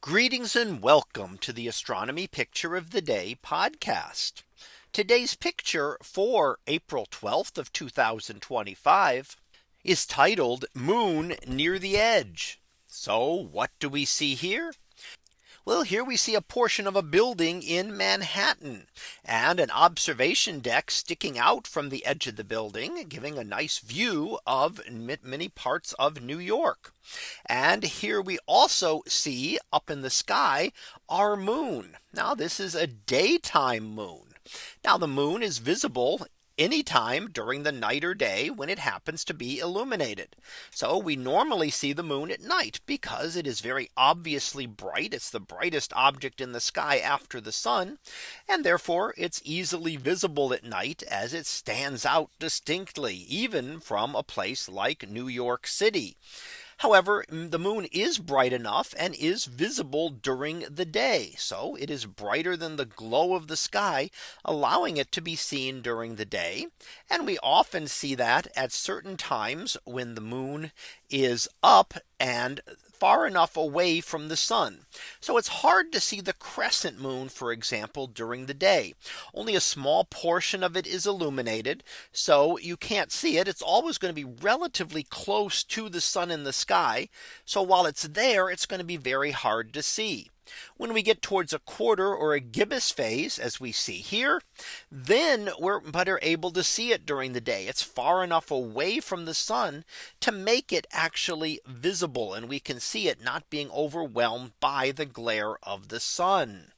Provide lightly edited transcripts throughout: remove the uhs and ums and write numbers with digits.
Greetings and welcome to the Astronomy Picture of the Day podcast. Today's picture for April 12th of 2025 is titled Moon Near the Edge. So what do we see here? Well, here we see a portion of a building in Manhattan and an observation deck sticking out from the edge of the building, giving a nice view of many parts of New York. And here we also see up in the sky our moon. Now this is a daytime moon. Now the moon is visible anytime during the night or day when it happens to be illuminated. So we normally see the moon at night because it is very obviously bright. It's the brightest object in the sky after the sun. And therefore it's easily visible at night as it stands out distinctly, even from a place like New York City. However, the moon is bright enough and is visible during the day. So it is brighter than the glow of the sky, allowing it to be seen during the day. And we often see that at certain times when the moon is up and far enough away from the sun. So it's hard to see the crescent moon, for example, during the day. Only a small portion of it is illuminated, so you can't see it. It's always going to be relatively close to the sun in the sky. So while it's there, it's going to be very hard to see. When we get towards a quarter or a gibbous phase, as we see here, then we're better able to see it during the day. It's far enough away from the sun to make it actually visible, and we can see it not being overwhelmed by the glare of the sun.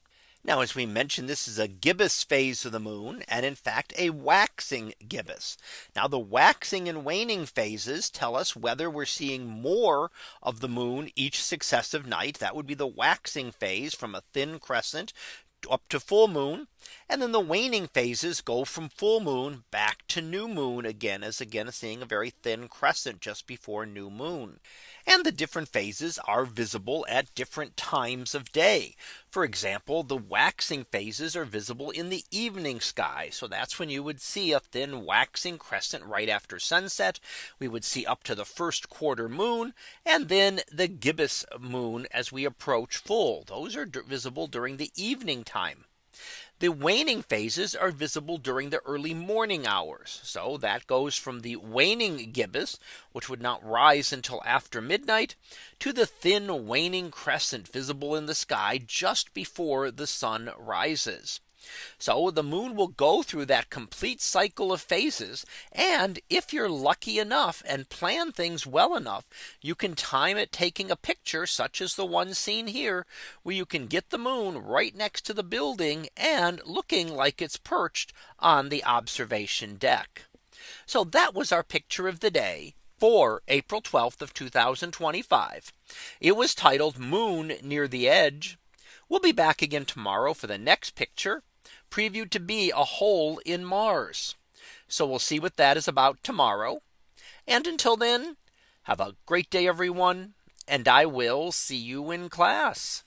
Now, as we mentioned, this is a gibbous phase of the moon, and in fact a waxing gibbous. Now the waxing and waning phases tell us whether we're seeing more of the moon each successive night. That would be the waxing phase from a thin crescent up to full moon. And then the waning phases go from full moon back to new moon again, as again seeing a very thin crescent just before new moon. And the different phases are visible at different times of day. For example, the waxing phases are visible in the evening sky. So that's when you would see a thin waxing crescent right after sunset. We would see up to the first quarter moon, and then the gibbous moon as we approach full. Those are visible during the evening time. The waning phases are visible during the early morning hours. So that goes from the waning gibbous, which would not rise until after midnight, to the thin waning crescent visible in the sky just before the sun rises. So the moon will go through that complete cycle of phases. And if you're lucky enough and plan things well enough, you can time it taking a picture such as the one seen here, where you can get the moon right next to the building and looking like it's perched on the observation deck. So that was our picture of the day for April 12th of 2025. It was titled Moon Near the Edge. We'll be back again tomorrow for the next picture, previewed to be a hole in Mars. So we'll see what that is about tomorrow. And until then, have a great day, everyone, and I will see you in class.